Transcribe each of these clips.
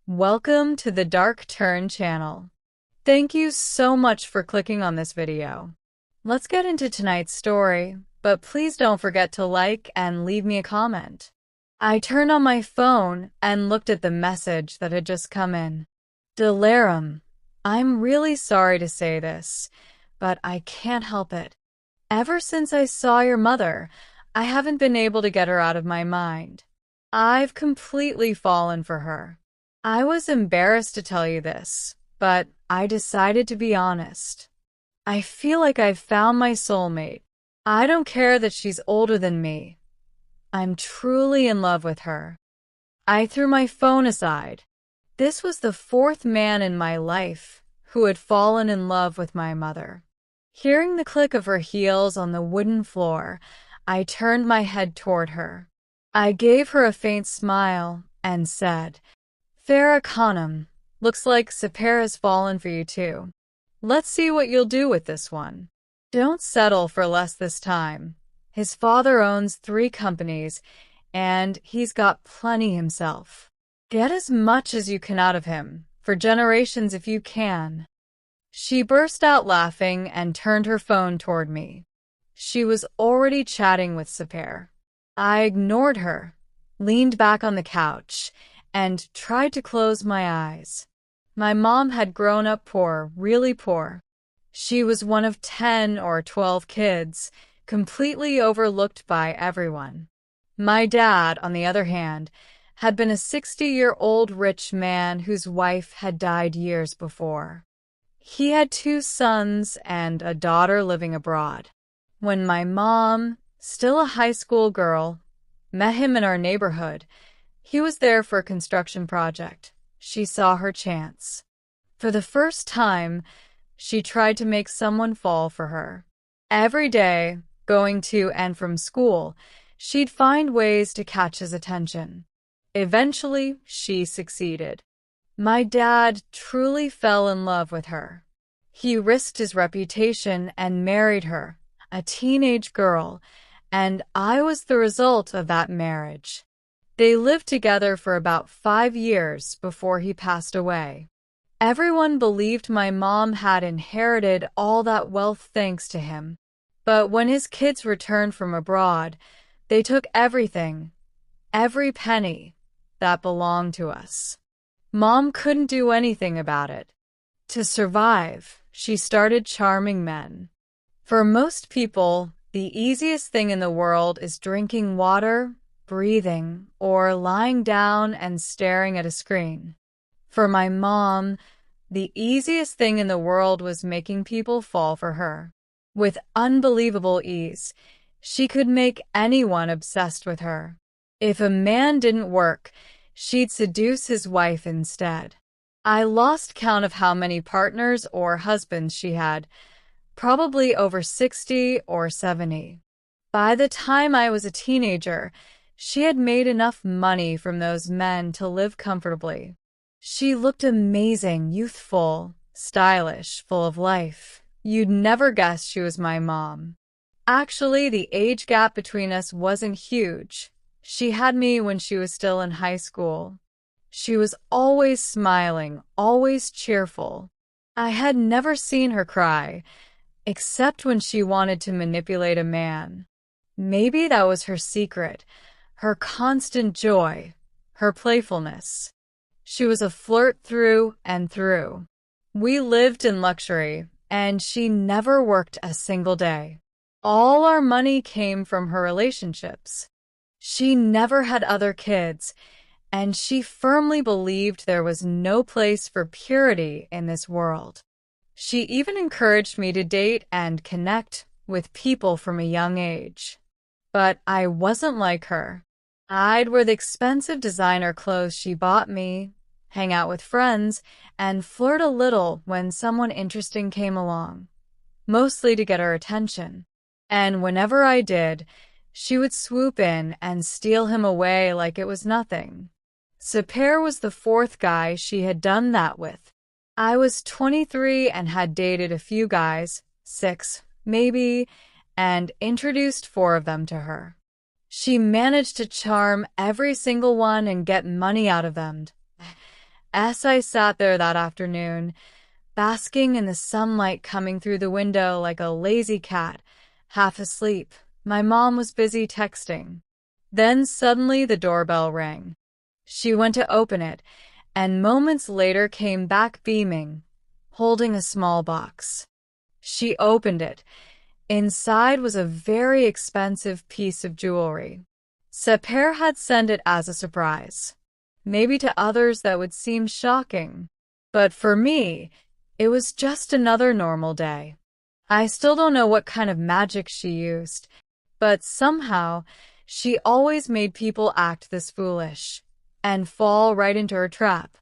Welcome to the Dark Turn channel. Thank you so much for clicking on this video. Let's get into tonight's story, but please don't forget to like and leave me a comment. I turned on my phone and looked at the message that had just come in. Dilarum, I'm really sorry to say this, but I can't help it. Ever since I saw your mother, I haven't been able to get her out of my mind. I've completely fallen for her. I was embarrassed to tell you this, but I decided to be honest. I feel like I've found my soulmate. I don't care that she's older than me. I'm truly in love with her. I threw my phone aside. This was the fourth man in my life who had fallen in love with my mother. Hearing the click of her heels on the wooden floor, I turned my head toward her. I gave her a faint smile and said, Farah Khanum, looks like Sapir has fallen for you too. Let's see what you'll do with this one. Don't settle for less this time. His father owns 3 companies, and he's got plenty himself. Get as much as you can out of him, for generations if you can. She burst out laughing and turned her phone toward me. She was already chatting with Sapir. I ignored her, leaned back on the couch, and tried to close my eyes. My mom had grown up poor, really poor. She was one of 10 or 12 kids, completely overlooked by everyone. My dad, on the other hand, had been a 60-year-old rich man whose wife had died years before. He had 2 sons and a daughter living abroad. When my mom, still a high school girl, met him in our neighborhood, he was there for a construction project. She saw her chance. For the first time, she tried to make someone fall for her. Every day, going to and from school, she'd find ways to catch his attention. Eventually, she succeeded. My dad truly fell in love with her. He risked his reputation and married her, a teenage girl, and I was the result of that marriage. They lived together for about 5 years before he passed away. Everyone believed my mom had inherited all that wealth thanks to him. But when his kids returned from abroad, they took everything, every penny, that belonged to us. Mom couldn't do anything about it. To survive, she started charming men. For most people, the easiest thing in the world is drinking water, breathing, or lying down and staring at a screen. For my mom, the easiest thing in the world was making people fall for her. With unbelievable ease, she could make anyone obsessed with her. If a man didn't work, she'd seduce his wife instead. I lost count of how many partners or husbands she had, probably over 60 or 70. By the time I was a teenager, she had made enough money from those men to live comfortably. She looked amazing, youthful, stylish, full of life. You'd never guess she was my mom. Actually, the age gap between us wasn't huge. She had me when she was still in high school. She was always smiling, always cheerful. I had never seen her cry, except when she wanted to manipulate a man. Maybe that was her secret. Her constant joy, her playfulness. She was a flirt through and through. We lived in luxury, and she never worked a single day. All our money came from her relationships. She never had other kids, and she firmly believed there was no place for purity in this world. She even encouraged me to date and connect with people from a young age. But I wasn't like her. I'd wear the expensive designer clothes she bought me, hang out with friends, and flirt a little when someone interesting came along, mostly to get her attention. And whenever I did, she would swoop in and steal him away like it was nothing. Sapir was the 4th guy she had done that with. I was 23 and had dated a few guys, 6, maybe, and introduced 4 of them to her. She managed to charm every single one and get money out of them. As I sat there that afternoon, basking in the sunlight coming through the window like a lazy cat, half asleep, my mom was busy texting. Then suddenly the doorbell rang. She went to open it, and moments later came back beaming, holding a small box. She opened it. Inside was a very expensive piece of jewelry. Sapir had sent it as a surprise. Maybe to others that would seem shocking. But for me, it was just another normal day. I still don't know what kind of magic she used, but somehow she always made people act this foolish and fall right into her trap.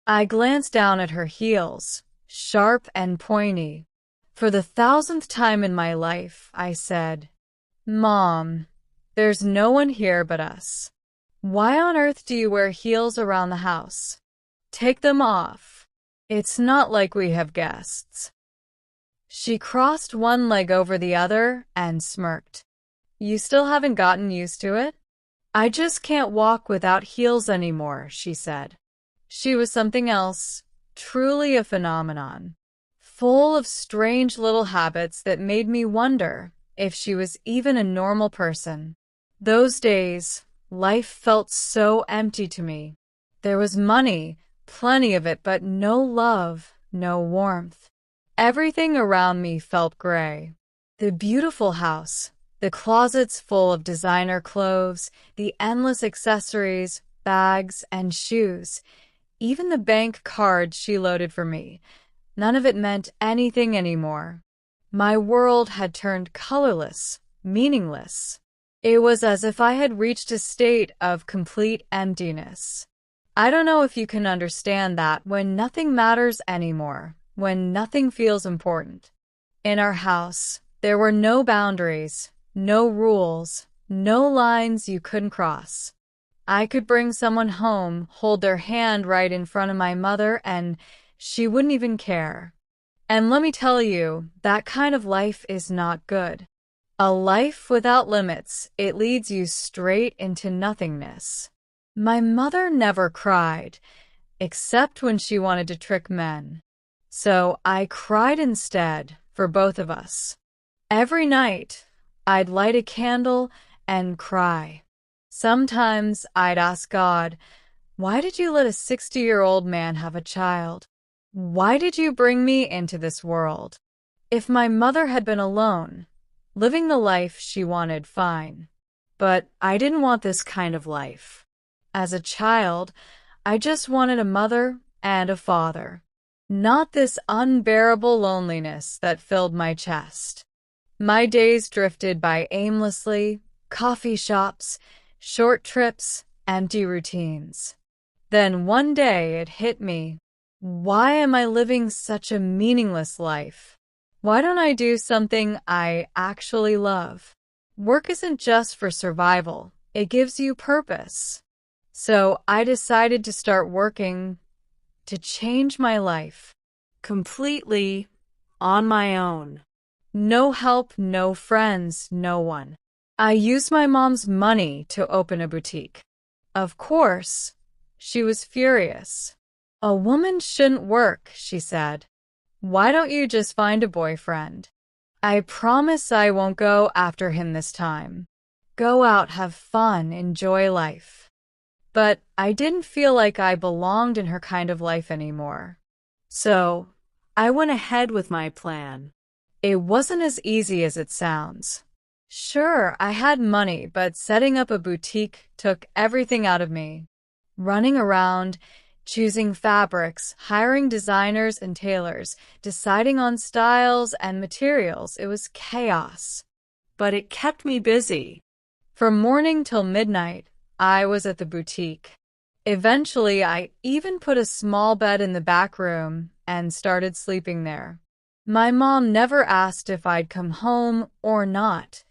I glanced down at her heels, sharp and pointy. For the 1,000th time in my life, I said, "Mom, there's no one here but us. Why on earth do you wear heels around the house? Take them off. It's not like we have guests." She crossed one leg over the other and smirked. "You still haven't gotten used to it?" "I just can't walk without heels anymore," she said. She was something else, truly a phenomenon, full of strange little habits that made me wonder if she was even a normal person. Those days, life felt so empty to me. There was money, plenty of it, but no love, no warmth. Everything around me felt gray. The beautiful house, the closets full of designer clothes, the endless accessories, bags, and shoes, even the bank cards she loaded for me, none of it meant anything anymore. My world had turned colorless, meaningless. It was as if I had reached a state of complete emptiness. I don't know if you can understand that when nothing matters anymore, when nothing feels important. In our house, there were no boundaries, no rules, no lines you couldn't cross. I could bring someone home, hold their hand right in front of my mother, and she wouldn't even care. And let me tell you, that kind of life is not good. A life without limits, it leads you straight into nothingness. My mother never cried, except when she wanted to trick men. So I cried instead, for both of us. Every night, I'd light a candle and cry. Sometimes I'd ask God, "Why did you let a 60-year-old man have a child? Why did you bring me into this world?" If my mother had been alone, living the life she wanted, fine. But I didn't want this kind of life. As a child, I just wanted a mother and a father. Not this unbearable loneliness that filled my chest. My days drifted by aimlessly, coffee shops, short trips, empty routines. Then one day it hit me. Why am I living such a meaningless life? Why don't I do something I actually love? Work isn't just for survival, it gives you purpose. So I decided to start working to change my life. Completely on my own. No help, no friends, no one. I used my mom's money to open a boutique. Of course, she was furious. "A woman shouldn't work," she said. "Why don't you just find a boyfriend?" I promise I won't go after him this time. Go out, have fun, enjoy life. But I didn't feel like I belonged in her kind of life anymore. So I went ahead with my plan. It wasn't as easy as it sounds. Sure, I had money, but setting up a boutique took everything out of me. Running around, choosing fabrics, hiring designers and tailors, deciding on styles and materials, it was chaos. But it kept me busy. From morning till midnight, I was at the boutique. Eventually, I even put a small bed in the back room and started sleeping there. My mom never asked if I'd come home or not.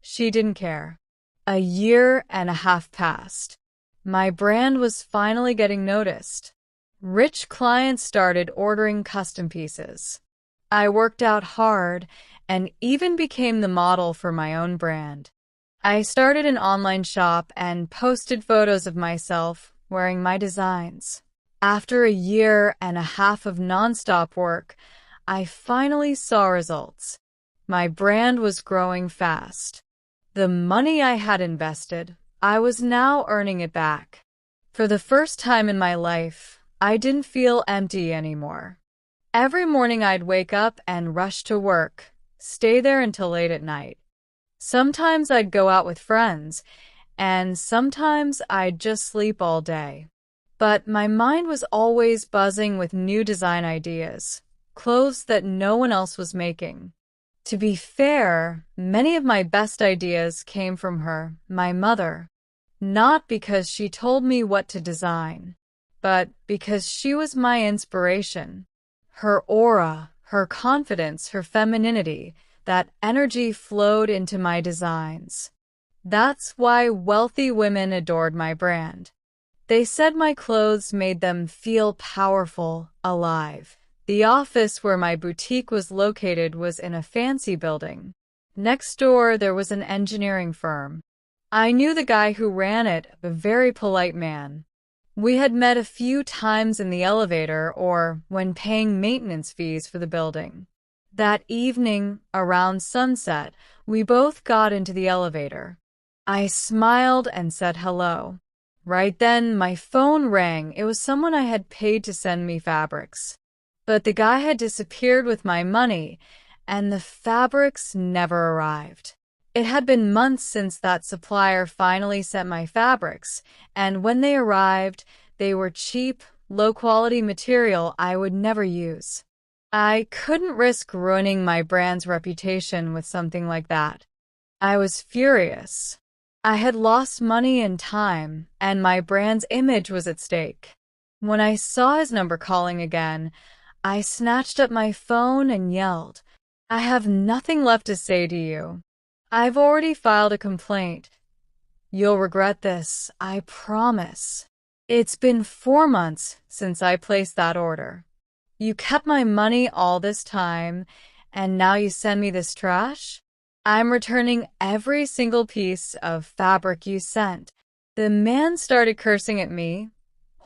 She didn't care. 1.5 years passed. My brand was finally getting noticed. Rich clients started ordering custom pieces. I worked out hard and even became the model for my own brand. I started an online shop and posted photos of myself wearing my designs. After a year and a half of nonstop work, I finally saw results. My brand was growing fast. The money I had invested, I was now earning it back. For the first time in my life, I didn't feel empty anymore. Every morning I'd wake up and rush to work, stay there until late at night. Sometimes I'd go out with friends, and sometimes I'd just sleep all day. But my mind was always buzzing with new design ideas, clothes that no one else was making. To be fair, many of my best ideas came from her, my mother. Not because she told me what to design, but because she was my inspiration. Her aura, her confidence, her femininity, that energy flowed into my designs. That's why wealthy women adored my brand. They said my clothes made them feel powerful, alive. The office where my boutique was located was in a fancy building. Next door, there was an engineering firm. I knew the guy who ran it, a very polite man. We had met a few times in the elevator or when paying maintenance fees for the building. That evening, around sunset, we both got into the elevator. I smiled and said hello. Right then, my phone rang. It was someone I had paid to send me fabrics. But the guy had disappeared with my money, and the fabrics never arrived. It had been months since that supplier finally sent my fabrics, and when they arrived, they were cheap, low-quality material I would never use. I couldn't risk ruining my brand's reputation with something like that. I was furious. I had lost money and time, and my brand's image was at stake. When I saw his number calling again, I snatched up my phone and yelled, "I have nothing left to say to you. I've already filed a complaint. You'll regret this, I promise. It's been 4 months since I placed that order. You kept my money all this time, and now you send me this trash? I'm returning every single piece of fabric you sent." The man started cursing at me,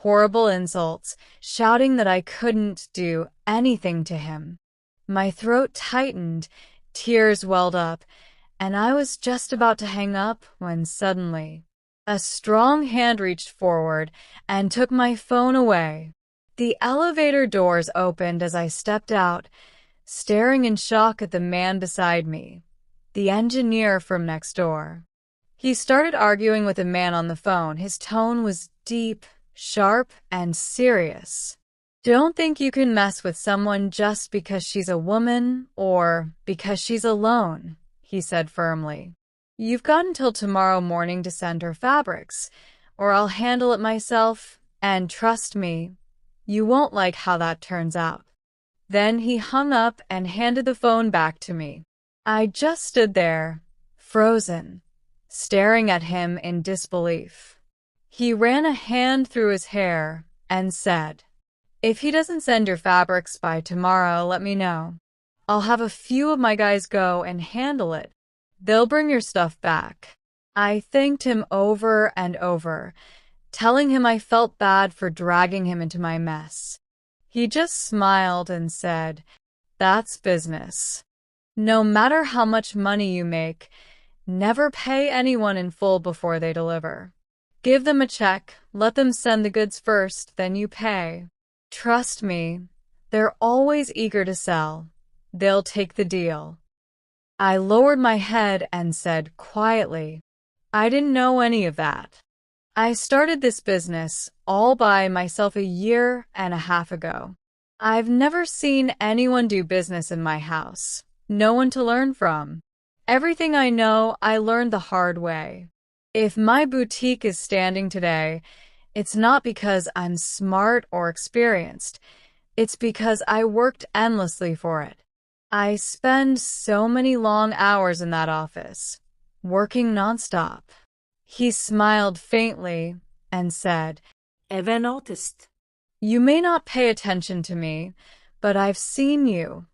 horrible insults, shouting that I couldn't do anything to him. My throat tightened, tears welled up, and I was just about to hang up when suddenly a strong hand reached forward and took my phone away. The elevator doors opened as I stepped out, staring in shock at the man beside me, the engineer from next door. He started arguing with a man on the phone. His tone was deep, sharp, and serious. "Don't think you can mess with someone just because she's a woman or because she's alone," he said firmly. "You've got until tomorrow morning to send her fabrics, or I'll handle it myself, and trust me, you won't like how that turns out." Then he hung up and handed the phone back to me. I just stood there, frozen, staring at him in disbelief. He ran a hand through his hair and said, "If he doesn't send your fabrics by tomorrow, let me know. I'll have a few of my guys go and handle it. They'll bring your stuff back." I thanked him over and over, telling him I felt bad for dragging him into my mess. He just smiled and said, "That's business. No matter how much money you make, never pay anyone in full before they deliver. Give them a check, let them send the goods first, then you pay. Trust me, they're always eager to sell. They'll take the deal." I lowered my head and said quietly, "I didn't know any of that. I started this business all by myself a year and a half ago. I've never seen anyone do business in my house. No one to learn from. Everything I know, I learned the hard way. If my boutique is standing today, it's not because I'm smart or experienced. It's because I worked endlessly for it. I spend so many long hours in that office, working nonstop." He smiled faintly and said, "Ever noticed? "You may not pay attention to me, but I've seen you.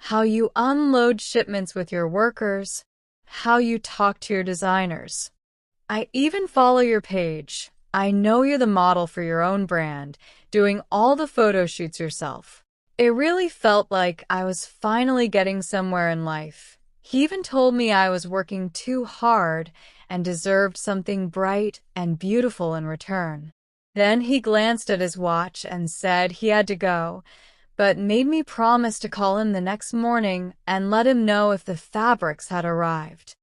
How you unload shipments with your workers, how you talk to your designers. I even follow your page. I know you're the model for your own brand, doing all the photo shoots yourself. It really felt like I was finally getting somewhere in life. He even told me I was working too hard and deserved something bright and beautiful in return. Then he glanced at his watch and said he had to go, but made me promise to call him the next morning and let him know if the fabrics had arrived.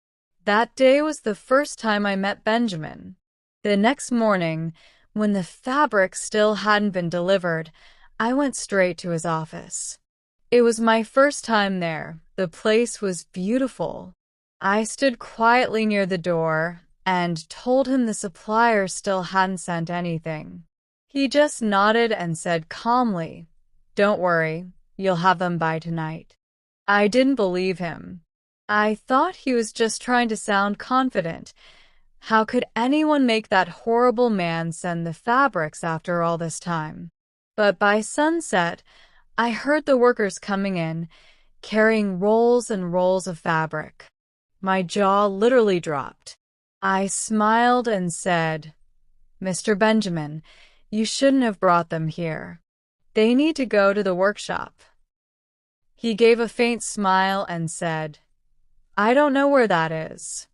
That day was the first time I met Benjamin. The next morning, when the fabrics still hadn't been delivered, I went straight to his office. It was my first time there. The place was beautiful. I stood quietly near the door and told him the supplier still hadn't sent anything. He just nodded and said calmly, "Don't worry, you'll have them by tonight." I didn't believe him. I thought he was just trying to sound confident. How could anyone make that horrible man send the fabrics after all this time? But by sunset, I heard the workers coming in, carrying rolls and rolls of fabric. My jaw literally dropped. I smiled and said, "Mr. Benjamin, you shouldn't have brought them here. They need to go to the workshop." He gave a faint smile and said, "I don't know where that is.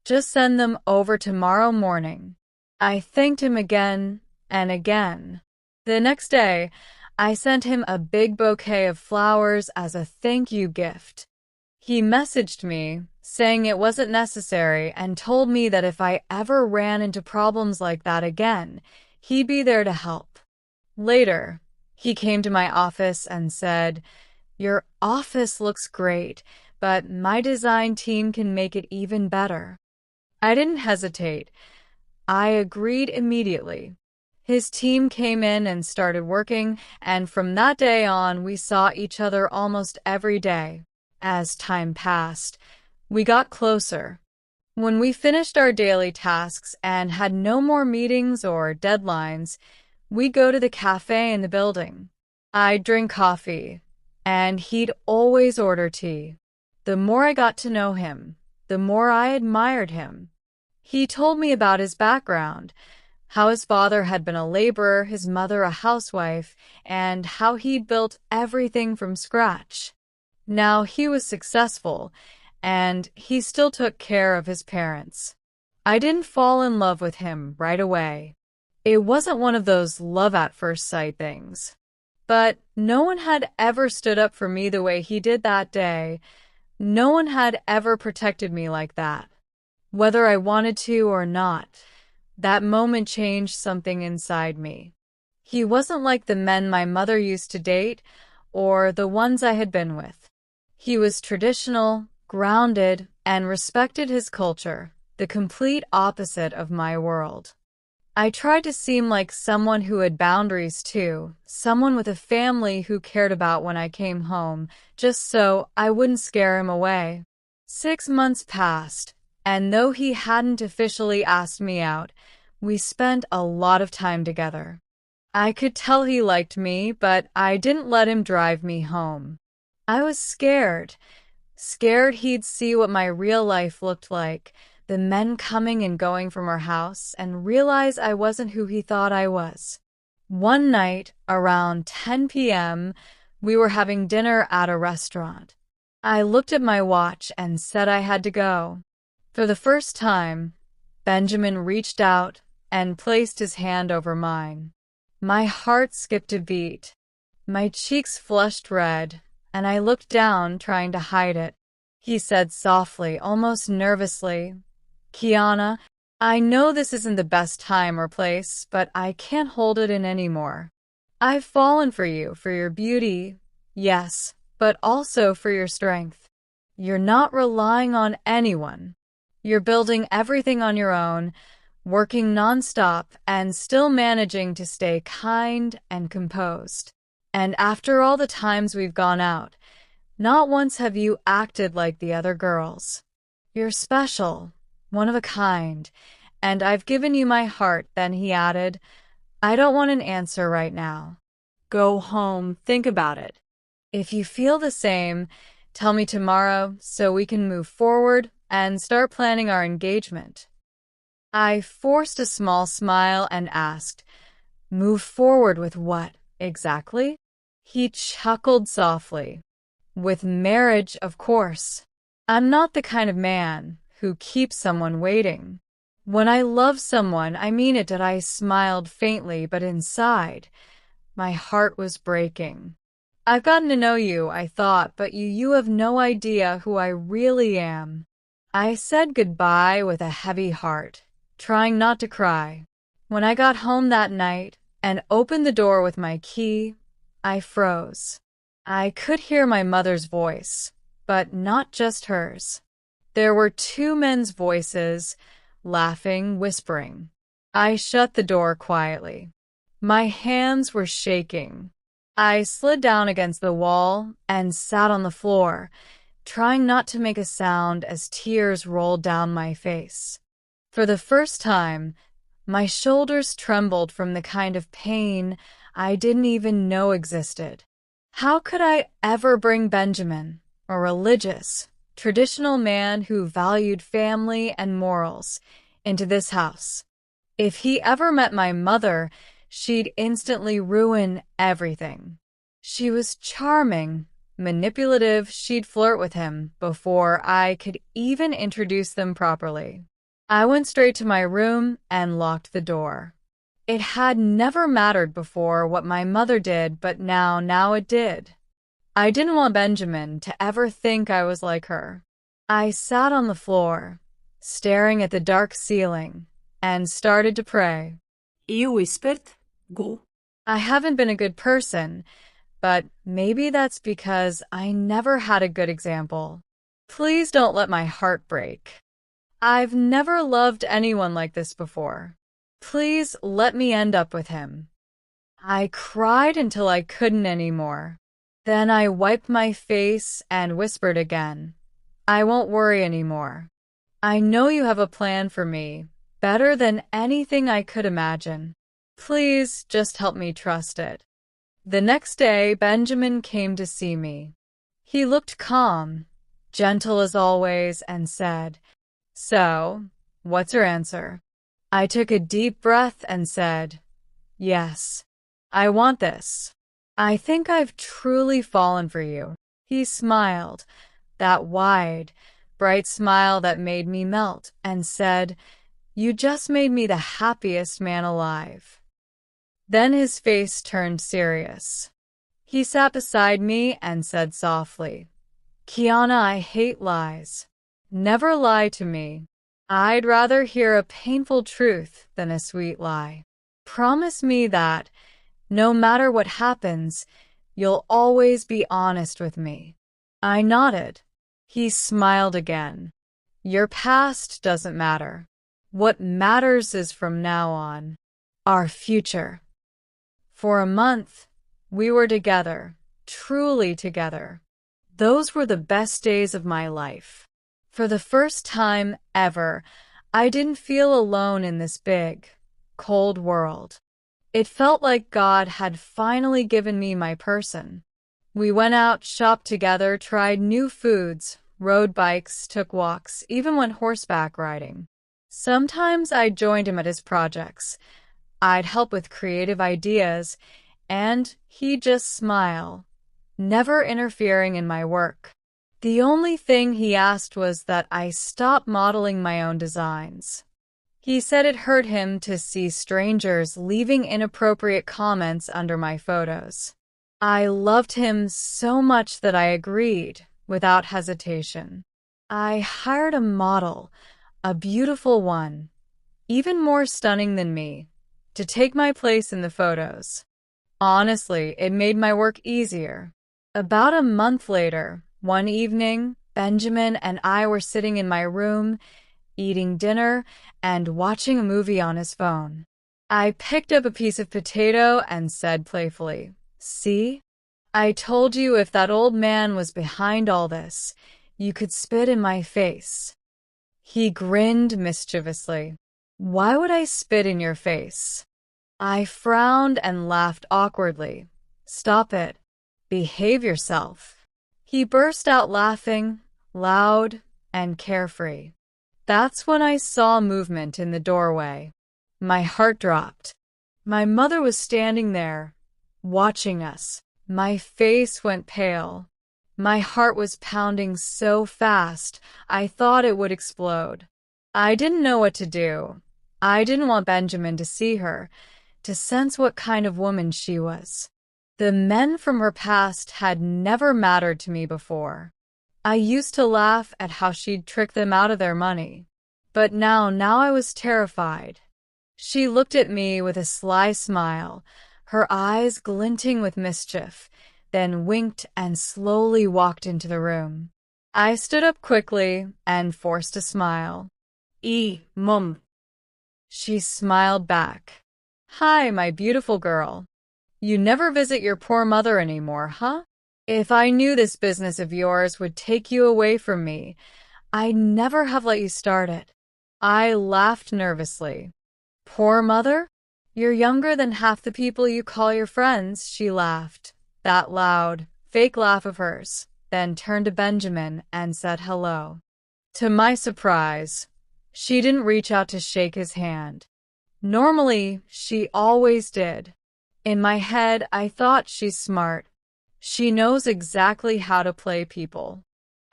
Just send them over tomorrow morning." I thanked him again and again. The next day, I sent him a big bouquet of flowers as a thank you gift. He messaged me, saying it wasn't necessary, and told me that if I ever ran into problems like that again, he'd be there to help. Later, he came to my office and said, "Your office looks great, but my design team can make it even better." I didn't hesitate. I agreed immediately. His team came in and started working, and from that day on, we saw each other almost every day. As time passed, we got closer. When we finished our daily tasks and had no more meetings or deadlines, we'd go to the cafe in the building. I'd drink coffee, and he'd always order tea. The more I got to know him, the more I admired him. He told me about his background, how his father had been a laborer, his mother a housewife, and how he'd built everything from scratch. Now he was successful, and he still took care of his parents. I didn't fall in love with him right away. It wasn't one of those love at first sight things. But no one had ever stood up for me the way he did that day. No one had ever protected me like that. Whether I wanted to or not, that moment changed something inside me. He wasn't like the men my mother used to date or the ones I had been with. He was traditional, grounded, and respected his culture, the complete opposite of my world. I tried to seem like someone who had boundaries too, someone with a family who cared about when I came home, just so I wouldn't scare him away. 6 months passed, and though he hadn't officially asked me out, we spent a lot of time together. I could tell he liked me, but I didn't let him drive me home. I was scared he'd see what my real life looked like, the men coming and going from our house, and realize I wasn't who he thought I was. One night, around 10 p.m., we were having dinner at a restaurant. I looked at my watch and said I had to go. For the first time, Benjamin reached out and placed his hand over mine. My heart skipped a beat. My cheeks flushed red, and I looked down, trying to hide it. He said softly, almost nervously, "Kiana, I know this isn't the best time or place, but I can't hold it in anymore. I've fallen for you, for your beauty, yes, but also for your strength. You're not relying on anyone. You're building everything on your own, working nonstop, and still managing to stay kind and composed. And after all the times we've gone out, not once have you acted like the other girls. You're special, one of a kind, and I've given you my heart." Then he added, "I don't want an answer right now. Go home, think about it. If you feel the same, tell me tomorrow so we can move forward and start planning our engagement." I forced a small smile and asked, "Move forward with what, exactly?" He chuckled softly. "With marriage, of course. I'm not the kind of man who keeps someone waiting. When I love someone, I mean it." I smiled faintly, but inside, my heart was breaking. "I've gotten to know you," I thought, "but you have no idea who I really am." I said goodbye with a heavy heart, trying not to cry. When I got home that night and opened the door with my key, I froze. I could hear my mother's voice, but not just hers. There were two men's voices, laughing, whispering. I shut the door quietly. My hands were shaking. I slid down against the wall and sat on the floor, trying not to make a sound as tears rolled down my face. For the first time, my shoulders trembled from the kind of pain I didn't even know existed. How could I ever bring Benjamin, a religious, traditional man who valued family and morals, into this house? If he ever met my mother, she'd instantly ruin everything. She was charming, manipulative. She'd flirt with him before I could even introduce them properly. I went straight to my room and locked the door. It had never mattered before what my mother did, but now it did. I didn't want Benjamin to ever think I was like her. I sat on the floor, staring at the dark ceiling, and started to pray. You whispered, "Go." I haven't been a good person, but maybe that's because I never had a good example. Please don't let my heart break. I've never loved anyone like this before. Please let me end up with him. I cried until I couldn't anymore. Then I wiped my face and whispered again, "I won't worry anymore. I know you have a plan for me, better than anything I could imagine. Please just help me trust it." The next day, Benjamin came to see me. He looked calm, gentle as always, and said, "So, what's your answer?" I took a deep breath and said, "Yes, I want this. I think I've truly fallen for you." He smiled, that wide, bright smile that made me melt, and said, "You just made me the happiest man alive." Then his face turned serious. He sat beside me and said softly, "Kiana, I hate lies. Never lie to me. I'd rather hear a painful truth than a sweet lie. Promise me that, no matter what happens, you'll always be honest with me." I nodded. He smiled again. "Your past doesn't matter. What matters is from now on, our future." For a month, we were together, truly together. Those were the best days of my life. For the first time ever, I didn't feel alone in this big, cold world. It felt like God had finally given me my person. We went out, shopped together, tried new foods, rode bikes, took walks, even went horseback riding. Sometimes I joined him at his projects. I'd help with creative ideas, and he'd just smile, never interfering in my work. The only thing he asked was that I stop modeling my own designs. He said it hurt him to see strangers leaving inappropriate comments under my photos. I loved him so much that I agreed without hesitation. I hired a model, a beautiful one, even more stunning than me, to take my place in the photos. Honestly, it made my work easier. About a month later, one evening, Benjamin and I were sitting in my room, eating dinner and watching a movie on his phone. I picked up a piece of potato and said playfully, "See? I told you if that old man was behind all this, you could spit in my face." He grinned mischievously. "Why would I spit in your face?" I frowned and laughed awkwardly. "Stop it. Behave yourself." He burst out laughing, loud and carefree. That's when I saw movement in the doorway. My heart dropped. My mother was standing there, watching us. My face went pale. My heart was pounding so fast, I thought it would explode. I didn't know what to do. I didn't want Benjamin to see her, to sense what kind of woman she was. The men from her past had never mattered to me before. I used to laugh at how she'd trick them out of their money. But now I was terrified. She looked at me with a sly smile, her eyes glinting with mischief, then winked and slowly walked into the room. I stood up quickly and forced a smile. Mom. She smiled back. Hi, my beautiful girl. You never visit your poor mother anymore, huh? If I knew this business of yours would take you away from me, I'd never have let you start it. I laughed nervously. Poor mother? You're younger than half the people you call your friends, she laughed. That loud, fake laugh of hers, then turned to Benjamin and said hello. To my surprise, she didn't reach out to shake his hand. Normally, she always did. In my head, I thought she's smart. She knows exactly how to play people.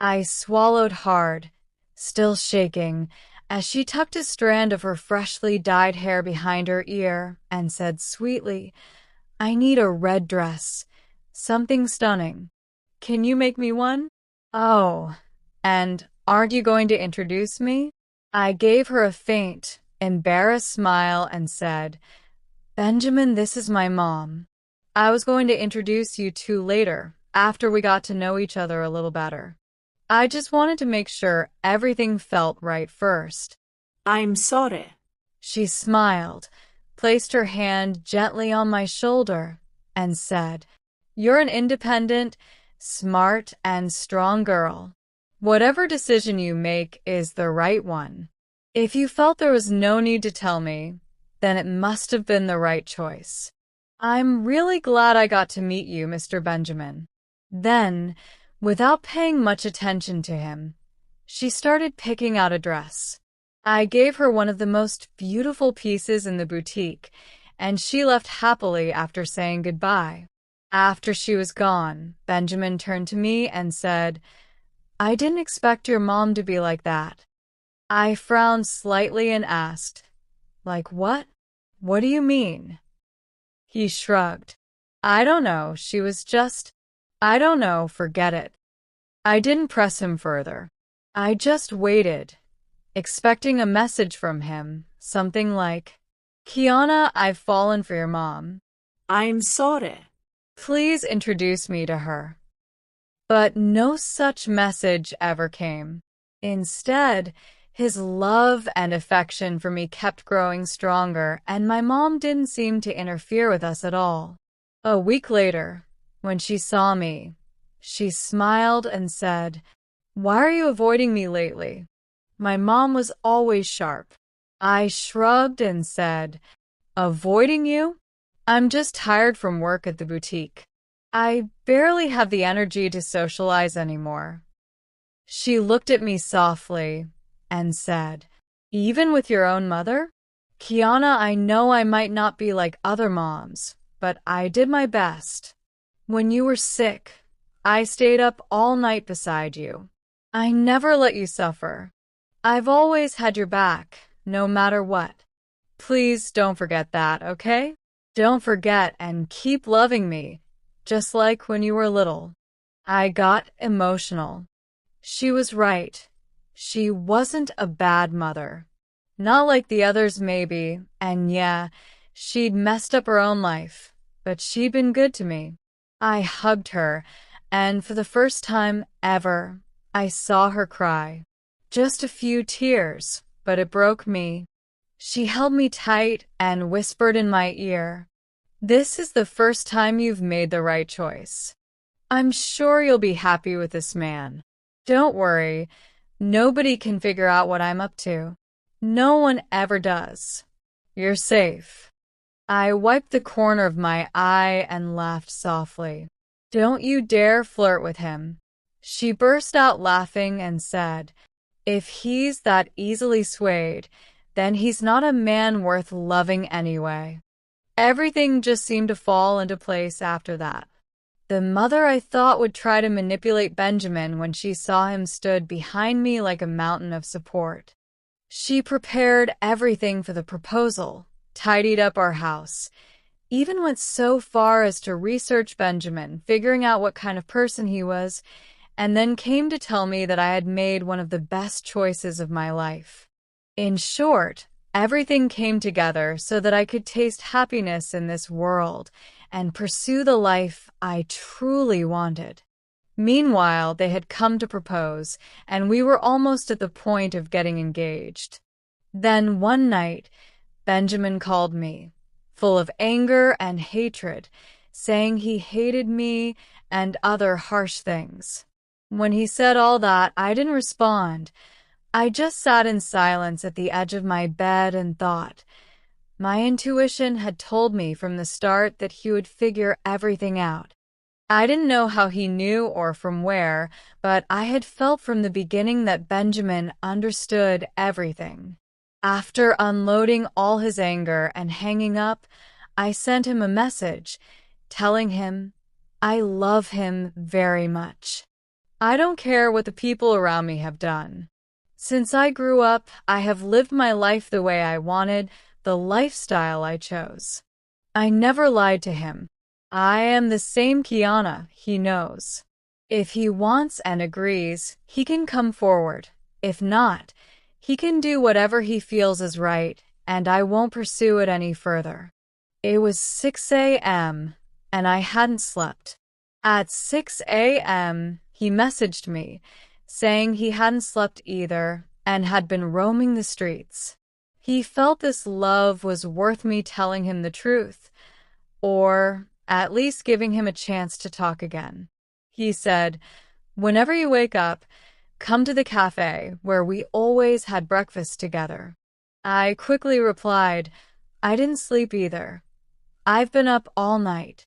I swallowed hard, still shaking, as she tucked a strand of her freshly dyed hair behind her ear and said sweetly, I need a red dress. Something stunning. Can you make me one? Oh, and aren't you going to introduce me? I gave her a faint, embarrassed smile and said, Benjamin, this is my mom. I was going to introduce you two later, after we got to know each other a little better. I just wanted to make sure everything felt right first. I'm sorry. She smiled, placed her hand gently on my shoulder, and said, You're an independent, smart, and strong girl. Whatever decision you make is the right one. If you felt there was no need to tell me, then it must have been the right choice. I'm really glad I got to meet you, Mr. Benjamin. Then, without paying much attention to him, she started picking out a dress. I gave her one of the most beautiful pieces in the boutique, and she left happily after saying goodbye. After she was gone, Benjamin turned to me and said, I didn't expect your mom to be like that. I frowned slightly and asked, Like what? What do you mean? He shrugged. I don't know, she was just… I don't know, forget it. I didn't press him further. I just waited, expecting a message from him, something like, Kiana, I've fallen for your mom. I'm sorry. Please introduce me to her. But no such message ever came. Instead, his love and affection for me kept growing stronger, and my mom didn't seem to interfere with us at all. A week later, when she saw me, she smiled and said, Why are you avoiding me lately? My mom was always sharp. I shrugged and said, Avoiding you? I'm just tired from work at the boutique. I barely have the energy to socialize anymore. She looked at me softly and said, Even with your own mother? Kiana, I know I might not be like other moms, but I did my best. When you were sick, I stayed up all night beside you. I never let you suffer. I've always had your back, no matter what. Please don't forget that, okay? Don't forget and keep loving me, just like when you were little. I got emotional. She was right. She wasn't a bad mother. Not like the others maybe, and yeah, she'd messed up her own life, but she'd been good to me. I hugged her, and for the first time ever, I saw her cry. Just a few tears, but it broke me. She held me tight and whispered in my ear, This is the first time you've made the right choice. I'm sure you'll be happy with this man. Don't worry, nobody can figure out what I'm up to. No one ever does. You're safe. I wiped the corner of my eye and laughed softly. Don't you dare flirt with him. She burst out laughing and said, If he's that easily swayed, then he's not a man worth loving anyway. Everything just seemed to fall into place after that. The mother I thought would try to manipulate Benjamin when she saw him stood behind me like a mountain of support. She prepared everything for the proposal, tidied up our house, even went so far as to research Benjamin, figuring out what kind of person he was, and then came to tell me that I had made one of the best choices of my life. In short, everything came together so that I could taste happiness in this world and pursue the life I truly wanted. Meanwhile, they had come to propose, and we were almost at the point of getting engaged. Then one night, Benjamin called me, full of anger and hatred, saying he hated me and other harsh things. When he said all that, I didn't respond. I just sat in silence at the edge of my bed and thought. My intuition had told me from the start that he would figure everything out. I didn't know how he knew or from where, but I had felt from the beginning that Benjamin understood everything. After unloading all his anger and hanging up, I sent him a message, telling him I love him very much. I don't care what the people around me have done. Since I grew up, I have lived my life the way I wanted, the lifestyle I chose. I never lied to him. I am the same Kiana, he knows. If he wants and agrees, he can come forward. If not, he can do whatever he feels is right, and I won't pursue it any further. It was 6 a.m., and I hadn't slept. At 6 a.m., he messaged me, saying he hadn't slept either and had been roaming the streets. He felt this love was worth me telling him the truth, or at least giving him a chance to talk again. He said, "Whenever you wake up, come to the cafe where we always had breakfast together." I quickly replied, "I didn't sleep either. I've been up all night."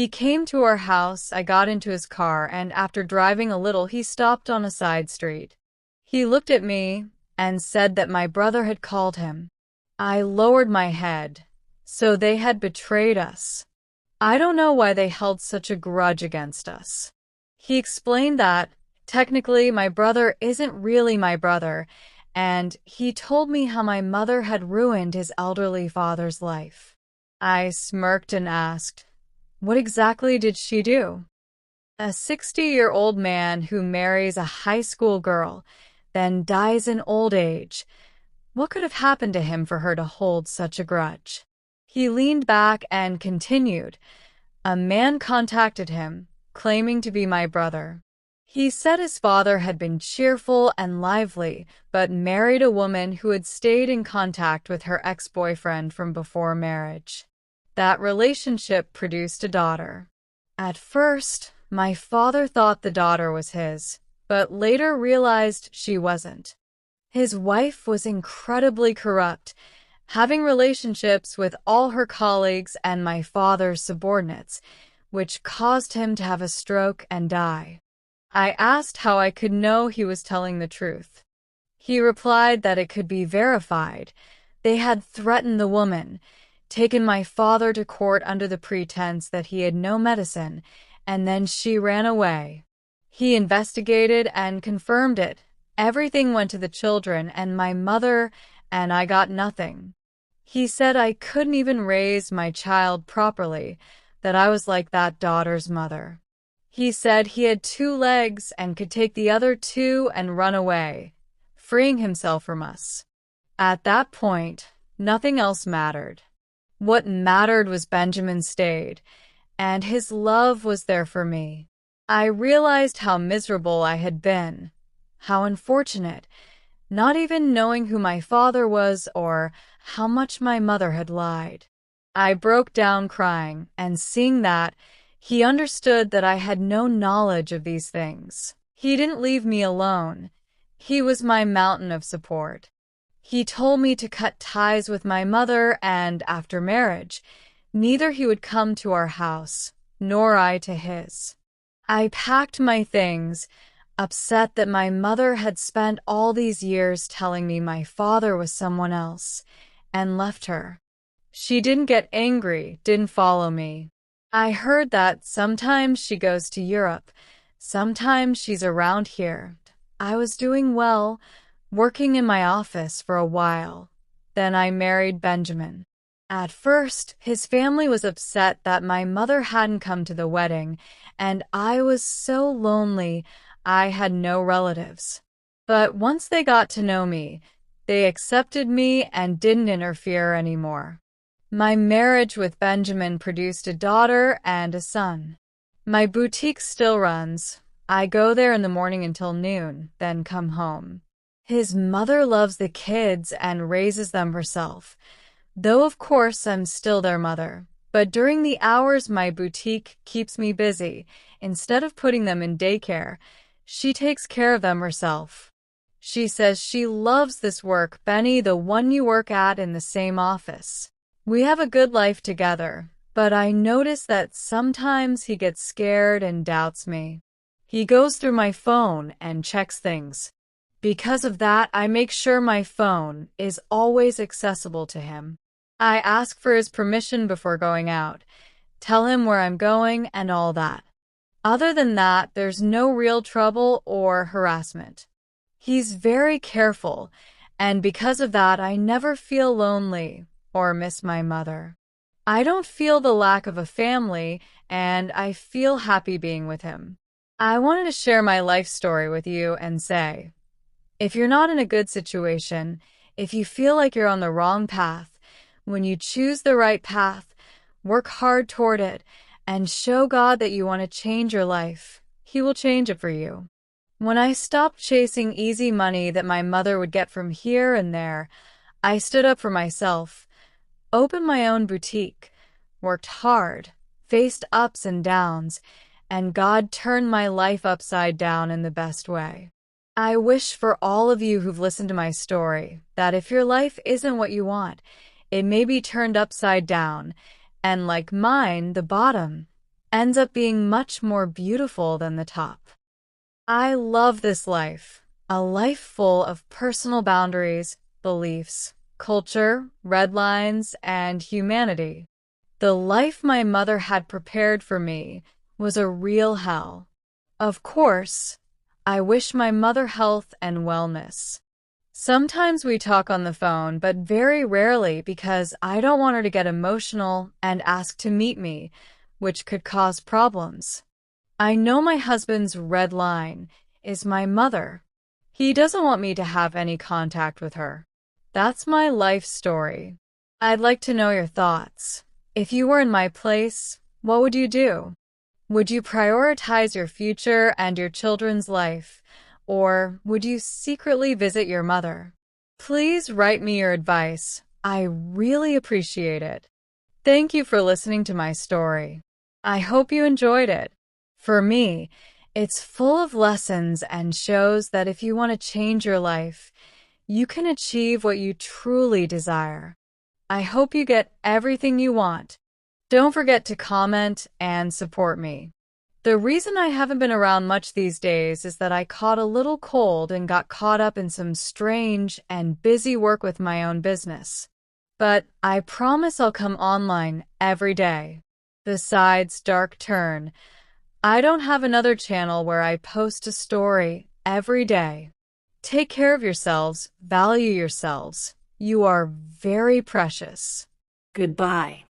He came to our house, I got into his car, and after driving a little, he stopped on a side street. He looked at me and said that my brother had called him. I lowered my head. So they had betrayed us. I don't know why they held such a grudge against us. He explained that, technically, my brother isn't really my brother, and he told me how my mother had ruined his elderly father's life. I smirked and asked, "What exactly did she do?" "A 60-year-old man who marries a high school girl, then dies in old age. What could have happened to him for her to hold such a grudge?" He leaned back and continued. "A man contacted him, claiming to be my brother. He said his father had been cheerful and lively, but married a woman who had stayed in contact with her ex-boyfriend from before marriage. That relationship produced a daughter. At first, my father thought the daughter was his, but later realized she wasn't. His wife was incredibly corrupt, having relationships with all her colleagues and my father's subordinates, which caused him to have a stroke and die. I asked how I could know he was telling the truth. He replied that it could be verified. They had threatened the woman, taken my father to court under the pretense that he had no medicine, and then she ran away. He investigated and confirmed it. Everything went to the children and my mother, and I got nothing. He said I couldn't even raise my child properly, that I was like that daughter's mother. He said he had 2 legs and could take the other 2 and run away, freeing himself from us. At that point, nothing else mattered. What mattered was Benjamin stayed, and his love was there for me. I realized how miserable I had been, how unfortunate, not even knowing who my father was or how much my mother had lied. I broke down crying, and seeing that, he understood that I had no knowledge of these things. He didn't leave me alone. He was my mountain of support. He told me to cut ties with my mother, and after marriage, neither he would come to our house, nor I to his. I packed my things. upset that my mother had spent all these years telling me my father was someone else and left her. She didn't get angry, didn't follow me. I heard that sometimes she goes to Europe, sometimes she's around here. I was doing well, working in my office for a while. Then I married Benjamin. At first, his family was upset that my mother hadn't come to the wedding, and I was so lonely I had no relatives. But once they got to know me, they accepted me and didn't interfere anymore. My marriage with Benjamin produced a daughter and a son. My boutique still runs. I go there in the morning until noon, then come home. His mother loves the kids and raises them herself, though of course I'm still their mother. But during the hours my boutique keeps me busy, instead of putting them in daycare, she takes care of them herself. She says she loves this work, Benny, the one you work at in the same office. We have a good life together, but I notice that sometimes he gets scared and doubts me. He goes through my phone and checks things. Because of that, I make sure my phone is always accessible to him. I ask for his permission before going out, tell him where I'm going and all that. Other than that, there's no real trouble or harassment. He's very careful, and because of that, I never feel lonely or miss my mother. I don't feel the lack of a family, and I feel happy being with him. I wanted to share my life story with you and say, if you're not in a good situation, if you feel like you're on the wrong path, when you choose the right path, work hard toward it, and show God that you want to change your life, He will change it for you. When I stopped chasing easy money that my mother would get from here and there, I stood up for myself, opened my own boutique, worked hard, faced ups and downs, and God turned my life upside down in the best way. I wish for all of you who've listened to my story that if your life isn't what you want, it may be turned upside down, and like mine, the bottom ends up being much more beautiful than the top. I love this life, a life full of personal boundaries, beliefs, culture, red lines, and humanity. The life my mother had prepared for me was a real hell. Of course, I wish my mother health and wellness. Sometimes we talk on the phone, but very rarely because I don't want her to get emotional and ask to meet me, which could cause problems. I know my husband's red line is my mother. He doesn't want me to have any contact with her. That's my life story. I'd like to know your thoughts. If you were in my place, what would you do? Would you prioritize your future and your children's life, or would you secretly visit your mother? Please write me your advice. I really appreciate it. Thank you for listening to my story. I hope you enjoyed it. For me, it's full of lessons and shows that if you want to change your life, you can achieve what you truly desire. I hope you get everything you want. Don't forget to comment and support me. The reason I haven't been around much these days is that I caught a little cold and got caught up in some strange and busy work with my own business. But I promise I'll come online every day. Besides Dark Turn, I don't have another channel where I post a story every day. Take care of yourselves, value yourselves. You are very precious. Goodbye.